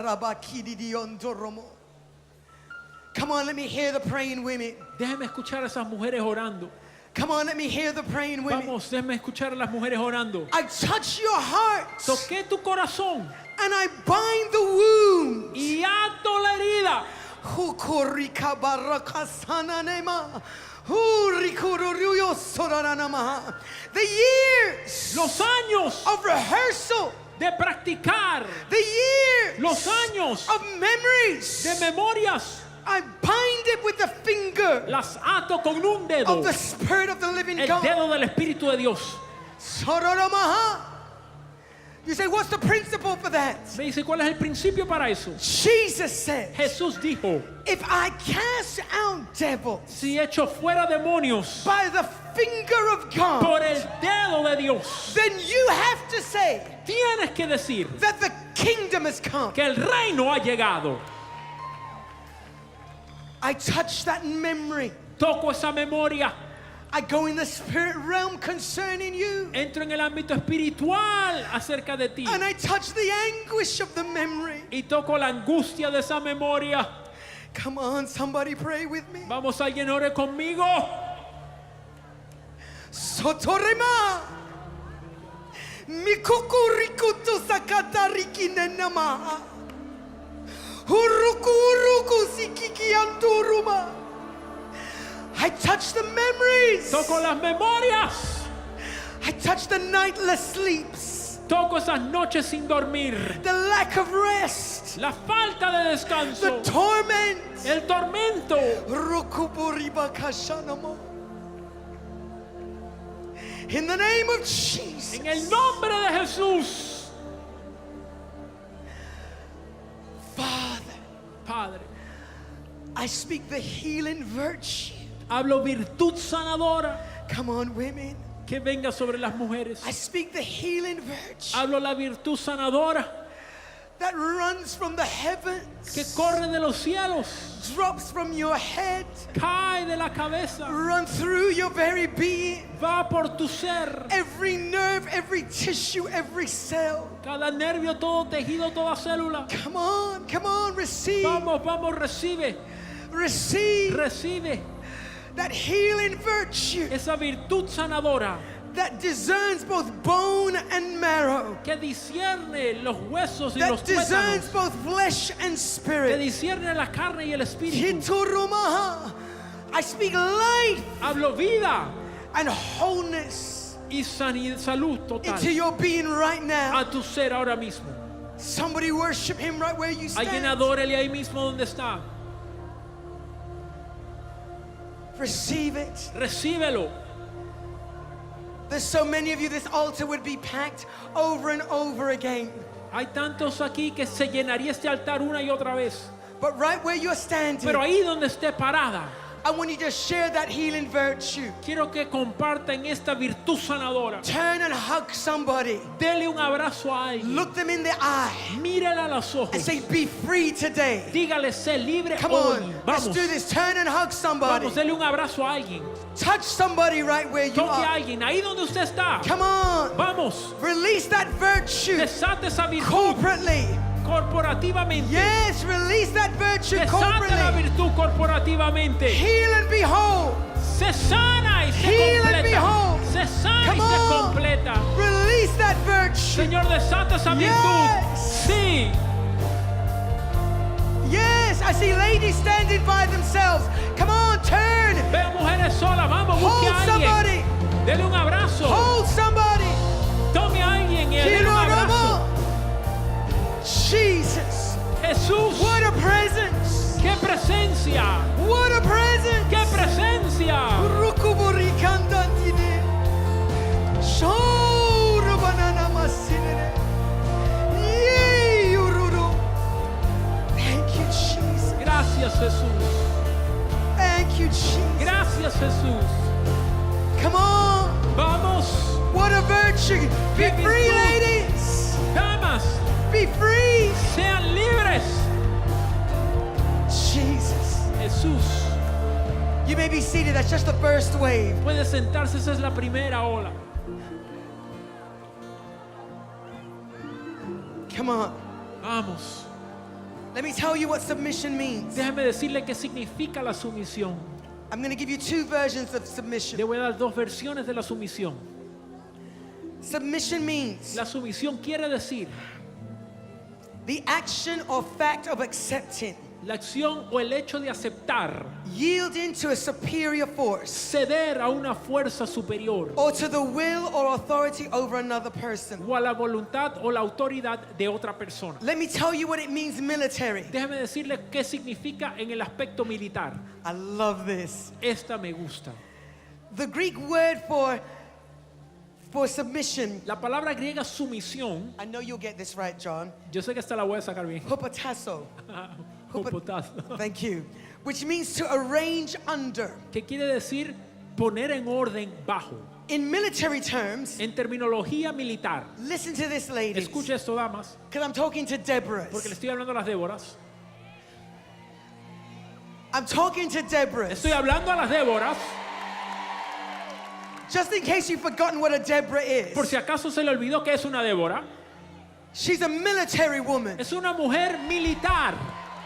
Come on, let me hear the praying women. Déjeme escuchar a esas mujeres orando. Come on, let me hear the praying women. Vamos, déjeme escuchar a las mujeres orando. I touch your heart. Toqué tu corazón And I bind the wounds. y ato la herida. The years Los años of rehearsal. de practicar, The years los años of memories. de memorias, I bind it with the finger las ato con un dedo, of the Spirit of the living el God. dedo del Espíritu de Dios. You say, what's the principle for that? Me dice, ¿cuál es el principio para eso? Jesus said, Jesús dijo, if I cast out devils si echo fuera demonios by the finger of God, por el dedo de Dios, then you have to say tienes que decir that the kingdom has come. que el reino ha llegado. I touch that memory. Toco esa memoria. I go in the spirit realm concerning you. Entro en el ámbito espiritual acerca de ti. And I touch the anguish of the memory. Y toco la angustia de esa memoria. Come on, somebody pray with me. Vamos, alguien ore conmigo. Sotorema. Mikukurikutu sakatariki-nenama. Uruku sikikianturuma. I touch the memories. Toco las memorias. I touch the nightless sleeps. Toco esas noches sin dormir. The lack of rest. La falta de The descanso. torment. El tormento. Rukuburibakashanamo. In the name of Jesus. En el nombre de Jesús. Father, Padre, I speak the healing virtue. hablo virtud sanadora Come on, women. que venga sobre las mujeres. I speak the healing virtue Hablo la virtud sanadora that runs from the que heavens, corre de los cielos, drops from your head, cae de la cabeza, run through your very being. va por tu ser. Every nerve, every tissue, every cell. Cada nervio, todo tejido, toda célula. Come on, receive. Vamos, vamos, recibe, Receive recibe that healing virtue esa virtud sanadora that discerns both bone and marrow, que discierne los huesos y los that discerns tuétanos, both flesh and que spirit. discierne la carne y el espíritu. Hiturumaha. I speak life Hablo vida and wholeness y salud total into your being right now. a tu ser ahora mismo. Somebody worship him right where you Alguien stand. adórele ahí mismo donde está. Receive it. Recíbelo. There's so many of you, this altar would be packed over and over again. Hay tantos aquí que se llenaría este altar una y otra vez. But right where you're standing, Pero ahí donde esté parada, I want you to share that healing virtue. quiero que compartan esta virtud sanadora. Turn and hug somebody. Dele un abrazo a alguien. Look them in the eye Mírala a los and ojos. say, be free today. Dígale, sé libre Come hoy. on, let's Vamos, do this. Turn and hug somebody. vamos, dele un abrazo a alguien. Touch somebody right where you Toque a are. alguien, ahí donde usted está. Come on. Vamos, Release that virtue desate esa virtud corporately. corporativamente. Yes, release that virtue Desate la corporately. virtud corporativamente. Heal and be whole. Se sana y se Heal and be completa. whole. Se sana Come y se on. completa. Release that virtue. Señor, desata esa virtud. Yes. Sí. Yes, I see ladies standing by themselves. Come on, turn. Veo mujeres solas. Vamos, busque Hold a somebody. alguien. Dele un abrazo. Hold somebody. Tome a alguien y dele un abrazo. Jesus. Jesús. What a presence. ¡Qué presencia! What a presence. ¡Qué presencia! Rukuburikandantine. Shorubananamasinene. Yee, ururu. Thank you, Jesus. Gracias, Jesús. Thank you, Jesus. Gracias, Jesús. Come on. Vamos, What a virtue. Be Qué free, virtud. ladies. damas, Be free. sean libres. Jesus. Jesús. You may be seated. That's just the first wave. Puede sentarse, esa es la primera ola. Come on. Vamos. Let me tell you what submission means. Déjeme decirle qué significa la sumisión. I'm going to give you two versions of submission. Le voy a dar dos versiones de la sumisión. Submission means La sumisión quiere decir the action or fact of accepting, la acción o el hecho de aceptar, yielding to a superior force, ceder a una fuerza superior or to the will or authority over another person. o a la voluntad o la autoridad de otra persona. Let me tell you what it means military. Déjeme decirle qué significa en el aspecto militar. I love this. Esta me gusta. The Greek word for submission, La palabra griega sumisión, I know you'll get this right, John. yo sé que esta la voy a sacar bien. Hupotasso. Hupotazo. Thank you. Which means to arrange under. Que quiere decir poner en orden bajo. In military terms, En terminología militar. listen to this, ladies. Escuche esto, damas, Because I'm talking to Deborahs. porque le estoy hablando a las Déboras. I'm talking to Deborahs. Estoy hablando a las Déboras, Just in case you've forgotten what a Deborah is. por si acaso se le olvidó que es una Débora. She's a military woman. Es una mujer militar.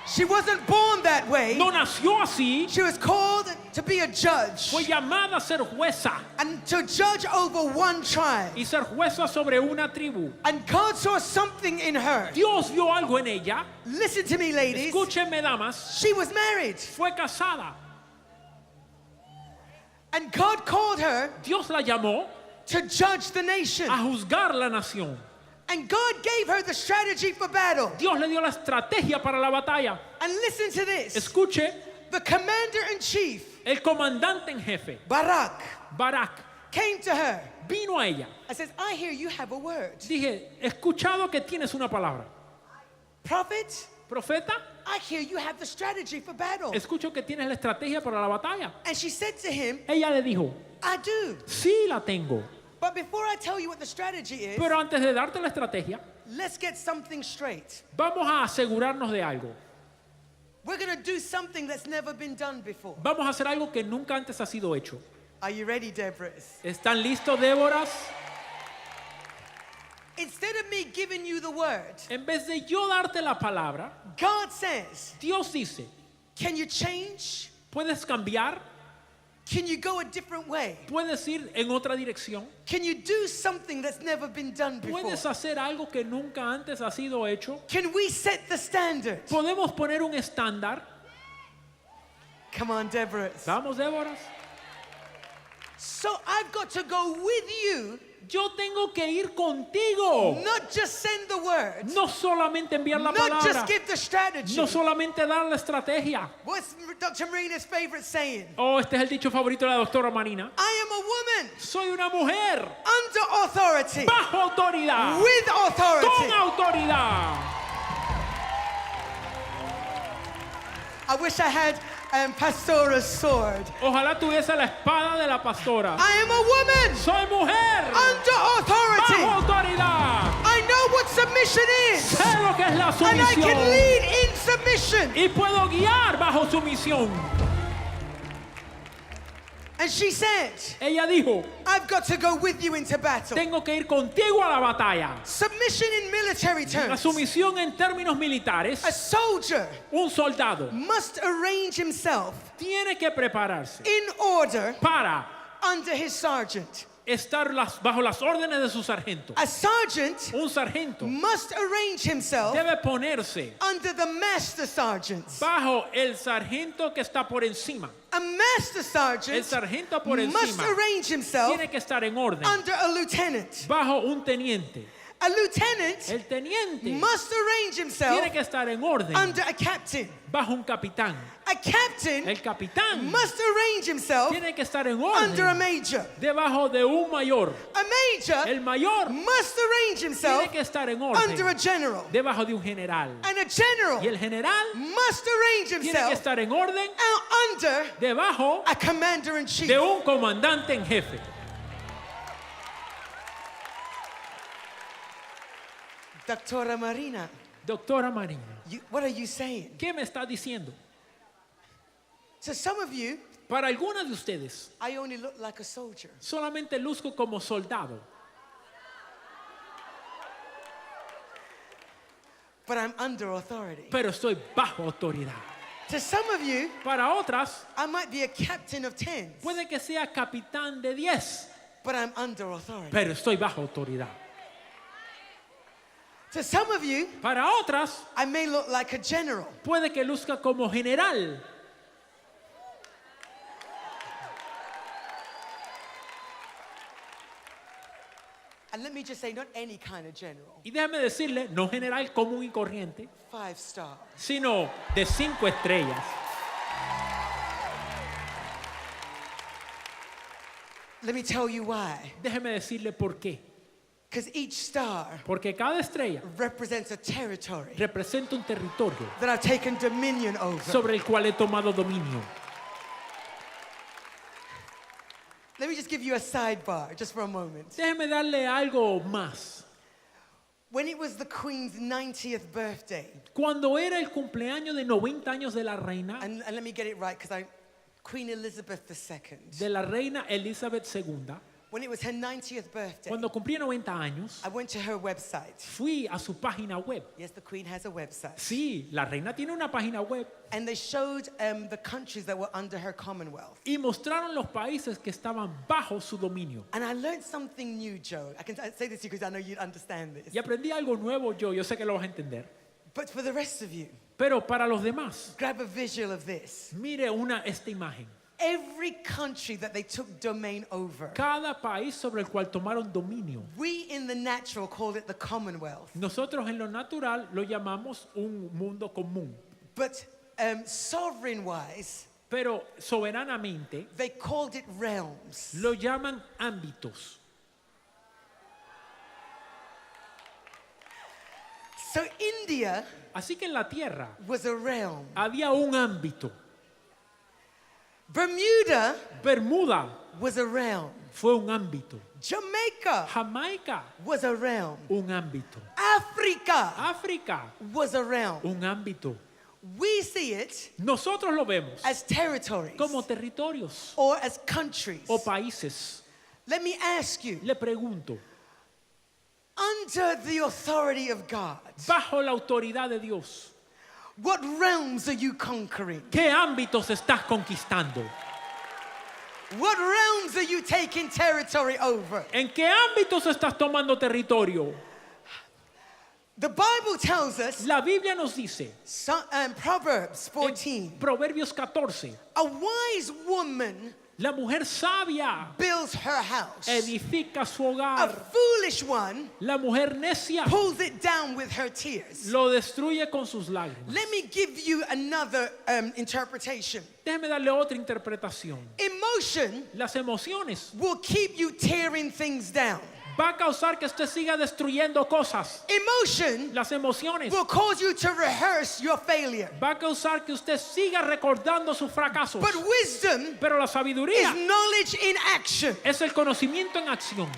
She wasn't born that way. No nació así. She was called to be a judge Fue llamada a ser jueza and to judge over one tribe. y ser jueza sobre una tribu. And God saw something in her. Dios vio algo en ella. Listen to me, ladies. Escúchenme, damas. She was married. Fue casada. And God called her Dios la llamó to judge the nation. a juzgar la nación. And God gave her the strategy for battle. Dios le dio la estrategia para la batalla. And listen to this. Escuche, The commander-in-chief, el comandante en jefe, Barak, Barak, came to her vino a ella. and says, I hear you have a word. Dije, he escuchado que tienes una palabra. Prophet, Profeta, I hear you have the strategy for battle. escucho que tienes la estrategia para la batalla. And she said to him, Ella le dijo, I do. sí la tengo. But before I tell you what the strategy is, Pero antes de darte la estrategia, let's get something straight. vamos a asegurarnos de algo. We're going to do something that's never been done before. Vamos a hacer algo que nunca antes ha sido hecho. Are you ready, Deborah? ¿Están listos, Déboras? Instead of me giving you the word, En vez de yo darte la palabra, God says, Dios dice, can you change? puedes cambiar, Can you go a different way? puedes ir en otra dirección, Can you do something that's never been done before? puedes hacer algo que nunca antes ha sido hecho. Can we set the standard? Podemos poner un estándar. Come on, Deborah. Vamos, Déboras. So I've got to go with you, Yo tengo que ir contigo. not just send the word, No solamente enviar la not just palabra. give the strategy. No solamente dar la estrategia. What's Dr. Marina's favorite saying? Oh, este es el dicho favorito de la doctora Marina. I am a woman Soy una mujer under authority, bajo autoridad. with Con authority. autoridad. I wish I had Pastora's sword. Ojalá tuviese la espada de la pastora. I am a woman Soy mujer under authority. bajo autoridad. I know what submission is, Sé lo que es la and I can sumisión. lead in submission. Y puedo guiar bajo sumisión. And she said, Ella dijo, I've got to go with you into battle. tengo que ir contigo a la batalla. Submission in military La terms. sumisión en términos A militares, soldier un soldado must arrange himself tiene que prepararse in order para under his sergeant. estar bajo las órdenes de su sargento. A sergeant Un sargento must arrange himself debe ponerse under the master sergeant. bajo el sargento que está por encima. A master El sergeant sargento por must encima arrange himself tiene que estar en orden under a lieutenant. bajo un teniente. A lieutenant El teniente must arrange himself tiene que estar en orden under a captain. bajo un capitán. A captain El capitán must arrange himself tiene que estar en under a orden major. debajo de un mayor. A major El mayor must arrange himself tiene que estar en under a orden general. debajo de un general. And a general Y el general must arrange tiene que himself estar en orden under debajo a commander-in-chief. de un comandante en jefe. Doctora Marina, Doctora Marina, what are you saying? ¿qué me está diciendo? To some of you, Para algunos de ustedes, I only look like a soldier. solamente luzco como soldado. but I'm under authority. pero estoy bajo autoridad. To some of you, Para otras, I might be a captain of 10s, puede que sea capitán de 10, but I'm under authority. pero estoy bajo autoridad. To some of you, Para otras, I may look like a general, puede que luzca como general. and let me just say, not any kind of general, Y déjame decirle, no general común y corriente, 5-star. sino de 5 estrellas. Let me tell you why. Déjeme decirle por qué. Because each star Porque cada estrella represents a territory representa un territorio that I've taken dominion over. sobre el cual he tomado dominio. Let me just give you a sidebar, just for a moment. Déjeme darle algo más. When it was the Queen's 90th birthday, Cuando era el cumpleaños de 90 años de la reina, and let me get it right, because Queen Elizabeth II, de la reina Elizabeth II, when it was her 90th birthday, cuando cumplía 90 años, I went to her website. fui a su página web. Yes, the Queen has a website. Sí, la reina tiene una página web And they showed the countries that were under her Commonwealth. y mostraron los países que estaban bajo su dominio. And I learned something new, Joe. I can say this to you because I know you'd understand this. Y aprendí algo nuevo yo sé que lo vas a entender. But for the rest of you, Pero para los demás, grab a visual of this. mire esta imagen. Every country that they took domain over, Cada país sobre el cual tomaron dominio. we in the natural called it the Commonwealth. Nosotros en lo natural lo llamamos un mundo común. But sovereign-wise, Pero soberanamente they called it realms. lo llaman ámbitos. So India Así que en la tierra was a realm. había un ámbito. Bermuda Bermuda was a realm. fue un ámbito. Jamaica Jamaica, was a realm. un ámbito. Africa África, was a realm. un ámbito. We see it Nosotros lo vemos as territories como territorios or as countries. o países. Let me ask you, Le pregunto, under the authority of God, bajo la autoridad de Dios, what realms are you conquering? ¿qué ámbitos estás conquistando? What realms are you taking territory over? ¿En qué ámbitos estás tomando territorio? The Bible tells us, La Biblia nos dice, Proverbs en 14, Proverbios 14, a wise woman la mujer sabia builds her house. edifica su A hogar. foolish one La mujer necia pulls it down with her tears. lo destruye con sus lágrimas. Let me give you another interpretation. Déjeme darle otra interpretación. Emotion Las emociones will keep you tearing things down. va a causar que usted siga destruyendo cosas. Emotion Las emociones will cause you to rehearse your failure. va a causar que usted siga recordando sus fracasos. But wisdom Pero la is sabiduría knowledge in action. es el conocimiento en acción.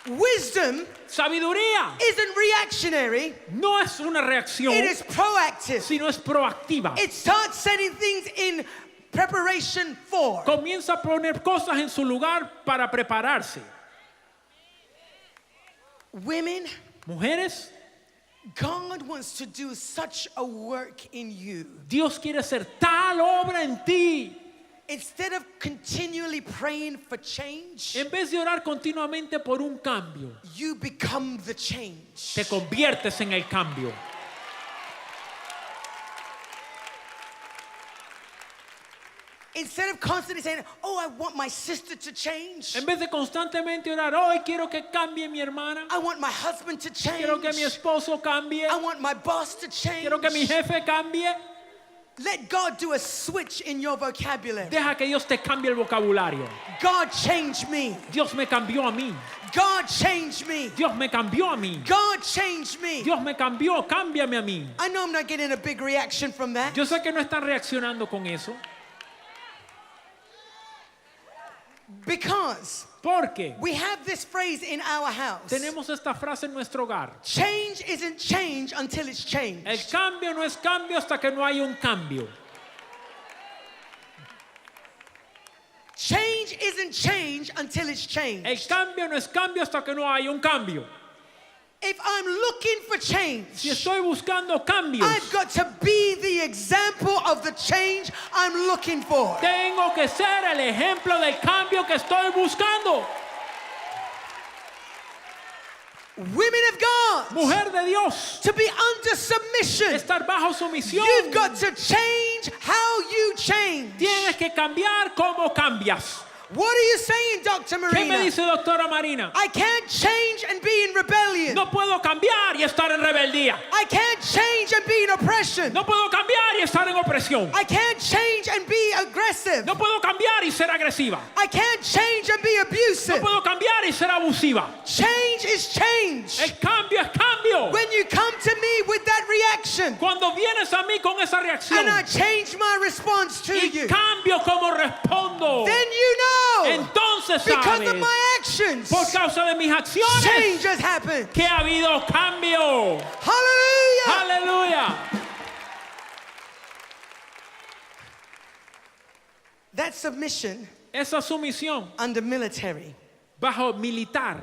Wisdom Sabiduría isn't reactionary, no es una reacción, it is proactive. sino es proactiva. It starts setting things in preparation for. Comienza a poner cosas en su lugar para prepararse. Women, Mujeres, God wants to do such a work in you. Dios quiere hacer tal obra en ti. Instead of continually praying for change, En vez de orar continuamente por un cambio, you become the change. te conviertes en el cambio. Instead of constantly saying, oh, I want my sister to change. En vez de constantemente orar, hoy quiero que cambie mi hermana, I want my husband to change. quiero que mi esposo cambie, I want my boss to change. quiero que mi jefe cambie. Let God do a switch in your vocabulary. Deja que Dios te cambie el vocabulario. God changed me. Dios me cambió a mí. God changed me. Dios me cambió a mí. God changed me. Dios me cambió, cámbiame a mí. I know I'm not getting a big reaction from that. Yo sé que no están reaccionando con eso. Because Porque we have this phrase in our house. tenemos esta frase en nuestro hogar. Change isn't change until it's changed. El cambio no es cambio hasta que no hay un cambio. Change isn't change until it's changed. El cambio no es cambio hasta que no hay un cambio. If I'm looking for change, si estoy buscando cambios, I've got to be the example of the change I'm looking for. tengo que ser el ejemplo del cambio que estoy buscando. Women of God, Mujer de Dios, to be under submission, estar bajo sumisión. you've got to change how you change. Tienes que cambiar cómo cambias. What are you saying, Dr. ¿Qué me Marina? dice doctora Marina? I can't change and be in rebellion. No puedo cambiar y estar en rebeldía. I can't change and be in oppression. No puedo cambiar y estar en opresión. I can't change and be aggressive. No puedo cambiar y ser agresiva. I can't change and be No abusive. puedo cambiar y ser abusiva. Change is change. El cambio es cambio. When you come to me with that reaction Cuando vienes a mí con esa reacción and I change my response to y you, cambio cómo respondo, then you know entonces because of sabes, my actions, por causa de mis acciones, change has happened. que ha habido cambio. Hallelujah. Aleluya. That submission Esa sumisión under military. bajo militar.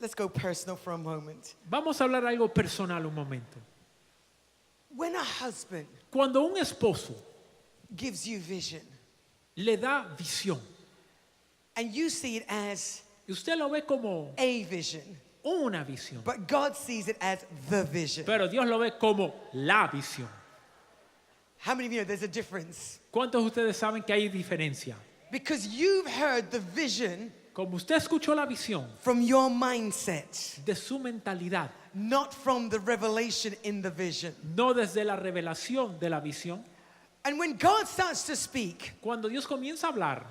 Let's go personal for a moment. Vamos a hablar algo personal un momento. When a husband Cuando un esposo gives you vision le da visión and you see it as y usted lo ve como a vision, una visión, but God sees it as the vision. pero Dios lo ve como la visión. How many of you know there's a difference? ¿Cuántos de ustedes saben que hay diferencia? Because you've heard the vision Como usted escuchó la visión from your mindset, de su mentalidad, not from the revelation in the vision. no desde la revelación de la visión. And when God starts to speak, Cuando Dios comienza a hablar,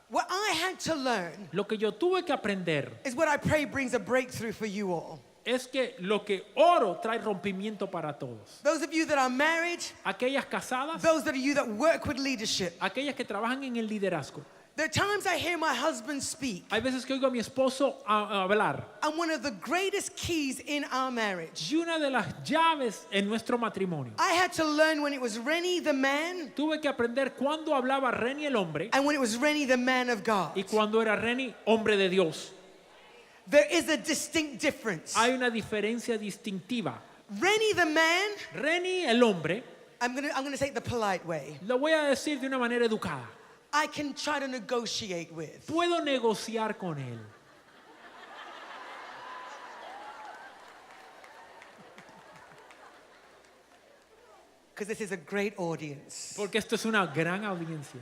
what I had to learn lo que yo tuve que aprender is what I pray brings a breakthrough for you all. es que lo que oro trae rompimiento para todos. Those of you that are married, Aquellas casadas, those of you that work with leadership. aquellas que trabajan en el liderazgo. There are times I hear my husband speak, Hay veces que oigo a mi esposo a hablar. and one of the greatest keys in our marriage, Y una de las llaves en nuestro matrimonio, I had to learn when it was Rennie the man tuve que aprender cuándo hablaba Reni el hombre and when it was Rennie the man of God. y cuándo era Reni hombre de Dios. There is a distinct difference. Hay una diferencia distintiva. Rennie the man, Reni el hombre, I'm gonna say it the polite way. lo voy a decir de una manera educada. I can try to negotiate with. Puedo negociar con él. Because this is a great audience. Porque esto es una gran audiencia.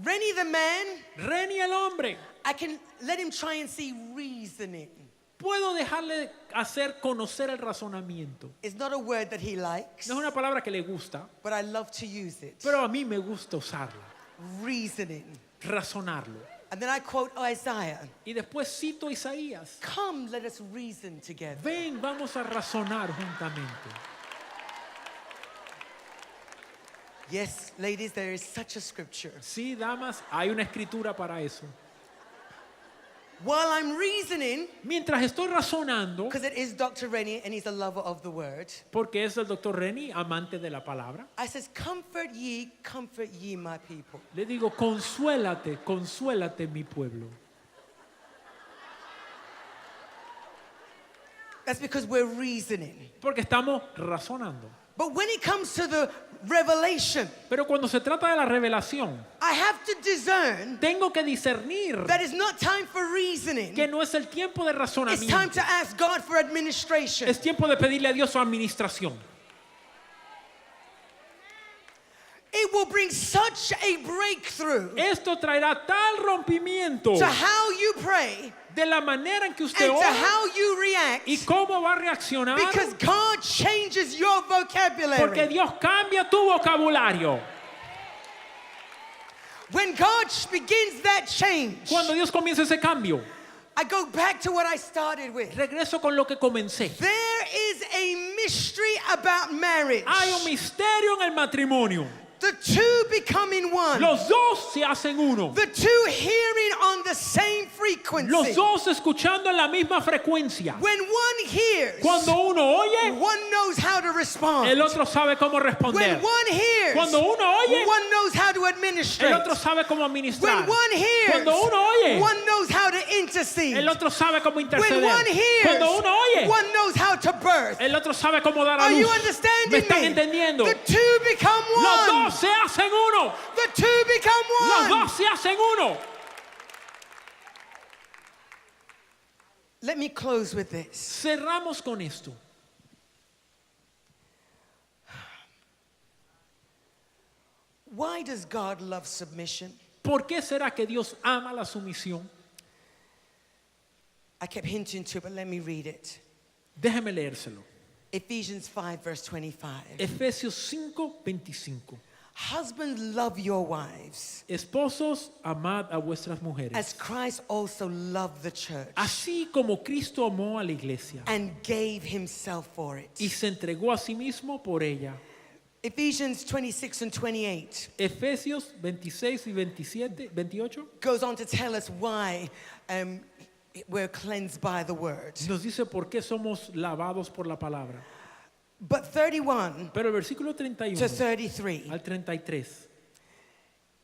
Rennie the man, Reni el hombre, I can let him try and see reasoning. puedo dejarle hacer conocer el razonamiento. It's not a word that he likes, No es una palabra que le gusta, but I love to use it. pero a mí me gusta usarla, Reasoning. razonarlo. And then I quote Isaiah. Y después cito a Isaías. Come, let us reason together. Ven, vamos a razonar juntamente. Yes, ladies, there is such a scripture. Sí, damas, hay una escritura para eso. While I'm reasoning, Mientras estoy razonando, because it is Dr. Rennie and he's a lover of the word, porque es el doctor Reni, amante de la palabra, I says, comfort ye my people. le digo, consuélate, consuélate mi pueblo. That's because we're reasoning. Porque estamos razonando. But when it comes to the revelation, Pero cuando se trata de la revelación, I have to discern tengo que discernir that it's not time for reasoning. que no es el tiempo de It's time razonamiento. to ask God for administration. Es tiempo de pedirle a Dios su administración. It will bring such a breakthrough Esto traerá tal rompimiento to how you pray de la manera en que usted and to ora how you react, y cómo va a reaccionar, because God changes your porque vocabulary. Dios cambia tu vocabulario. When God begins that change, Cuando Dios comienza ese cambio, I go back to what I started with. regreso con lo que comencé. There is a mystery about marriage. Hay un misterio en el matrimonio. The two becoming one. Los dos se hacen uno. The two hearing on the same frequency. Los dos escuchando en la misma frecuencia. When one hears, Cuando uno oye, one knows how to respond. el otro sabe cómo responder. When one hears, Cuando uno oye, one knows how to administrate. el otro sabe cómo administrar. When one hears, Cuando uno oye, one knows how to intercede. el otro sabe cómo When interceder. one hears, Cuando uno oye, one knows how to birth. el otro sabe cómo dar a Are luz. you ¿Me understanding están me? entendiendo? The two become Los one. dos se hacen uno. The two become Los one. dos se hacen uno. Let me close with this. Cerramos con esto. Why does God love submission? ¿Por qué será que Dios ama la sumisión? I kept hinting to it, but let me read it. Déjeme leérselo. Ephesians 5, verse 25. Efesios 5:25. Husbands, love your wives, Esposos, amad a vuestras mujeres, as Christ also loved the church así como Cristo amó a la iglesia and gave himself for it. y se entregó a sí mismo por ella. Ephesians 26 and 28 Efesios 26 y 28 goes on to tell us why we're cleansed by the word. nos dice por qué somos lavados por la palabra. But 31 Pero el versículo 31 to 33, al 33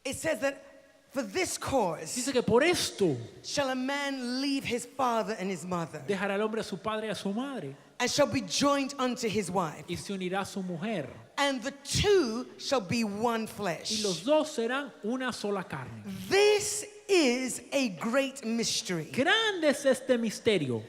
it says that for this cause dice que por esto shall a man leave his father and his mother, dejará el hombre a su padre y a su madre and shall be joined unto his wife, y se unirá a su mujer and the two shall be one y flesh. los dos serán una sola carne. This is a great mystery. Grande es este misterio.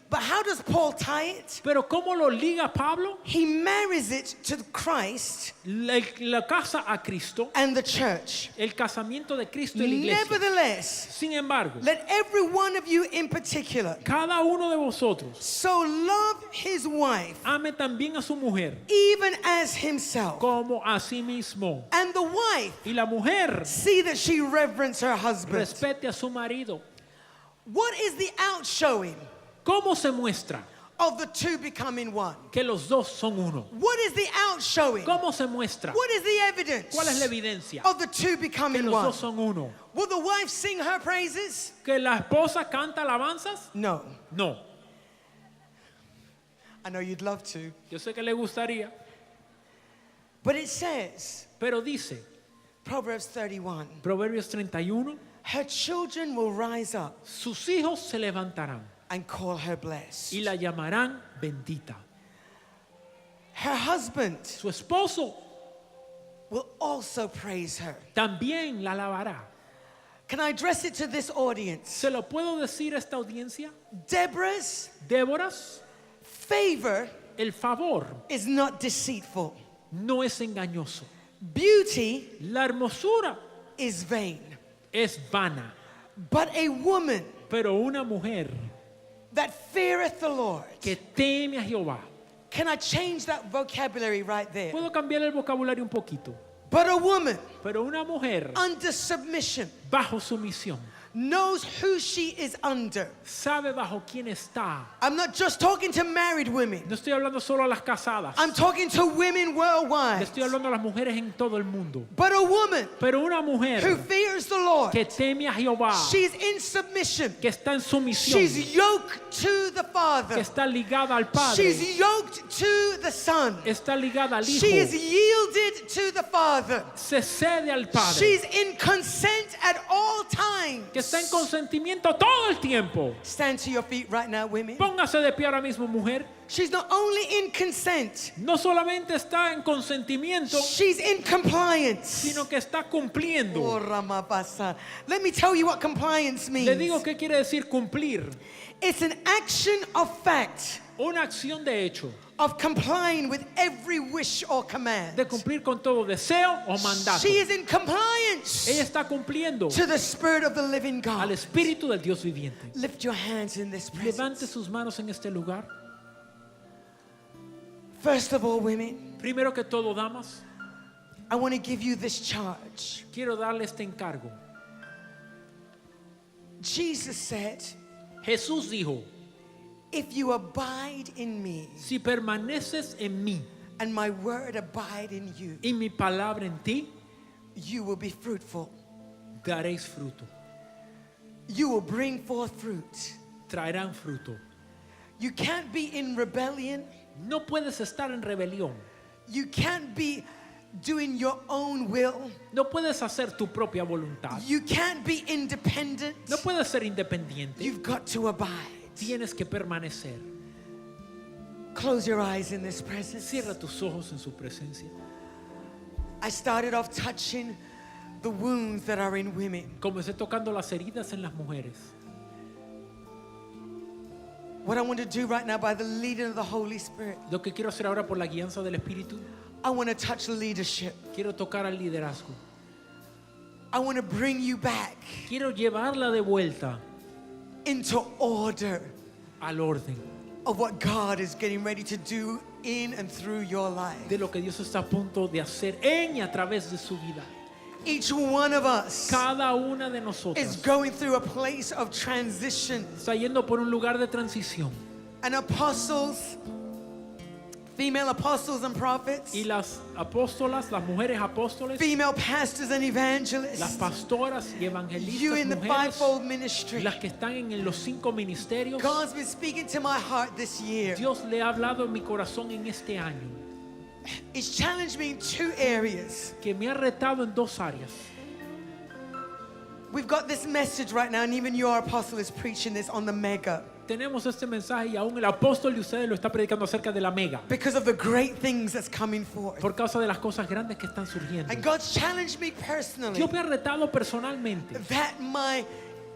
But how does Paul tie it? Pero ¿cómo lo liga Pablo? He marries it to Christ La casa a Cristo, and the church. el casamiento de Cristo y la iglesia. Nevertheless, Sin embargo, let every one of you in particular cada uno de vosotros so love his wife ame también a su mujer even as himself, como a sí mismo. and the wife Y la mujer see that she reverence her husband. respete a su marido. What is the outshowing ¿Cómo se muestra of the two becoming one? que los dos son uno? What is the outshowing? ¿Cómo se muestra? What is the evidence ¿Cuál es la evidencia? of the two Que becoming los one? dos son uno. Will the wife sing her praises? ¿Que la esposa canta alabanzas? No. No. I know you'd love to. Yo sé que le gustaría, But it says, pero dice, Proverbs 31, Proverbios 31, her children will rise up sus hijos se levantarán and call her blessed. y la llamarán bendita. Her husband Su esposo will also praise her. también la alabará. Can I address it to this audience? ¿Se lo puedo decir a esta audiencia? Deborah's Déboras, favor el favor is not deceitful. no es engañoso. Beauty La hermosura is vain. es vana, But a woman pero una mujer that feareth the Lord. que teme a Jehová. Can I change that vocabulary right there? Puedo cambiar el vocabulario un poquito, But a woman pero una mujer under submission bajo sumisión knows who she is under. sabe bajo quién está. I'm not just talking to married women. No estoy hablando solo a las casadas, I'm talking to women le worldwide. estoy hablando a las mujeres en todo el mundo. But a woman Pero una who mujer fears the Lord, que teme a Jehová, she's in submission. que está en sumisión, She's yoked to the que Father. está ligada al Padre, She's yoked to the Son. está ligada al Hijo, She is yielded to the Father. se cede al Padre, She's in consent at all times. que está en consentimiento todo el tiempo. Stand to your feet right now, women. Póngase de pie ahora mismo, mujer. She's not only in consent, No solamente está en consentimiento, she's in compliance. sino que está cumpliendo. Oh, Ramapasa. Let me tell you what compliance Le digo means. qué quiere decir cumplir. It's an action of fact Una acción de hecho, of complying with every wish or command. de cumplir con todo deseo o mandato. She is in compliance Ella está cumpliendo to the Spirit of the living al God. Espíritu del Dios viviente. Lift your hands in this Levante presence. sus manos en este lugar. First of all, women, Primero que todo, damas, I want to give you this charge. quiero darle este encargo. Jesus said, Jesús dijo, if you abide in me si permaneces en mí and my word abide in you, y mi palabra en ti, you will be fruitful. daréis fruto. you will bring forth fruit. traerán fruto. You can't be in rebellion. No puedes estar en rebelión. You can't be doing your own will. No puedes hacer tu propia voluntad. You can't be independent. No puedes ser independiente. You've got to abide. Tienes que permanecer. Close your eyes in this presence. Cierra tus ojos en su presencia. I started off touching the wounds that are in women. Comencé tocando las heridas en las mujeres. What I want to do right now by the leading of the Holy Spirit, Lo que quiero hacer ahora por la guianza del Espíritu, I want to touch leadership. quiero tocar al liderazgo. I want to bring you back Quiero llevarla de vuelta into order al orden of what God is getting ready to do in and through your life. de lo que Dios está a punto de hacer en y a través de su vida. Each one of us Cada una de is nosotras going through a place of transition. está yendo por un lugar de transición. And apostles, female apostles and prophets, Y las apóstolas, las mujeres apóstoles, female pastors and las evangelists, pastoras y you evangelistas in the mujeres, fivefold ministry. las que están en los 5 ministerios, God's been speaking to my heart this year. Dios le ha hablado en mi corazón en este año, It's challenged me in two areas. que me ha retado en 2 áreas. We've got this message right now, and even your apostle is preaching this on the mega Tenemos este mensaje y aún el apóstol de ustedes lo está predicando acerca de la mega, because of the great things that's coming forth. por causa de las cosas grandes que están surgiendo. And God's challenged me personally Dios me ha retado personalmente that my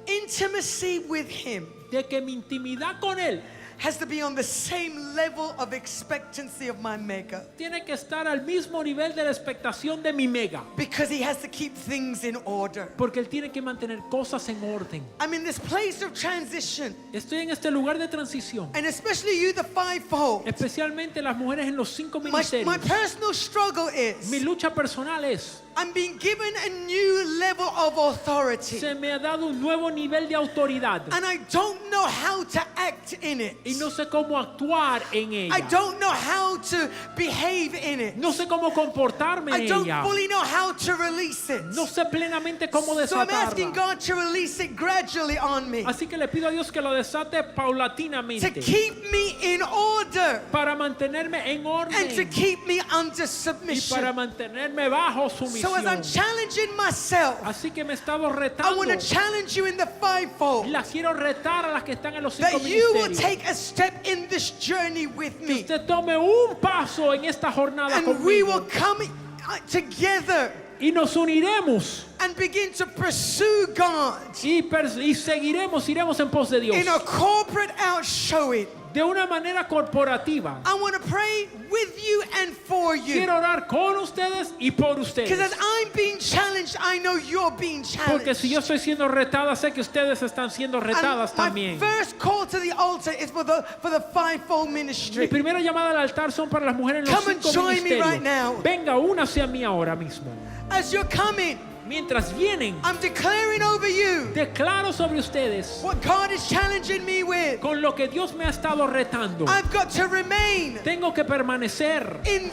intimacy with Him de que mi intimidad con Él has to be on the same level of expectancy of my mega, tiene que estar al mismo nivel de la expectación de mi mega, because He has to keep things in order. porque Él tiene que mantener cosas en orden. I'm in this place of transition, Estoy en este lugar de transición, and especially you, the fivefold. especialmente las mujeres en los 5 My ministerios. personal struggle Mi is lucha personal es, I'm being given a new level of authority, se me ha dado un nuevo nivel de autoridad and I don't know how to act in it. y no sé cómo actuar en I ella. don't know how to behave in it. No sé cómo comportarme I en don't ella. fully know how to release it. No sé plenamente cómo So I'm asking desatarla. God to release it gradually on me, Así que le pido a Dios que lo desate to paulatinamente keep me in order para mantenerme en and to orden keep me under y para submission. mantenerme bajo So as I'm sumisión. challenging myself, Así que me he estado I retando. want to challenge you in the fivefold, Las quiero retar a las que están en los 5 that you will ministerios. take a step in this journey with Que me, usted tome un paso en esta jornada and we will conmigo come together y nos uniremos and begin to pursue God y seguiremos, iremos en pos de Dios in a corporate outshowing. de una manera corporativa. I want to pray with you and for you, Quiero orar con ustedes y por because ustedes. as I'm being challenged, I know you're being Porque si yo challenged. estoy siendo retada, sé que ustedes están siendo retadas And my también. first call to the altar is for the fivefold Mi ministry. primera llamada al altar son para las mujeres en los Come and 5 join me right now. ministerios. Venga, únase a mí ahora mismo. As you're coming, Mientras vienen, I'm declaring over you declaro sobre ustedes what God is challenging me with. con lo que Dios me ha estado retando. I've got to remain Tengo que permanecer in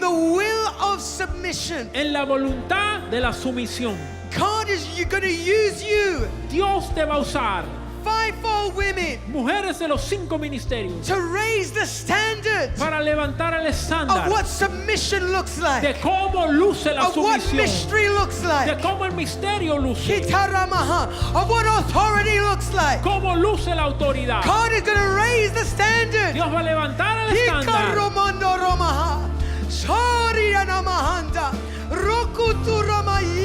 the will of submission. en la voluntad de la sumisión. God is going to use you, Dios te va a usar, fivefold women, mujeres de los 5 ministerios, to raise the standard para levantar el of estándar what submission looks like, de cómo luce la of what sumisión, mystery looks de like, cómo el misterio luce, Kitaramaha, of what authority looks like. cómo luce la autoridad. God is going to raise the standard. Dios va a levantar el estándar. Hikaromando romaha, Shorianamahanda, Rokuturamaya.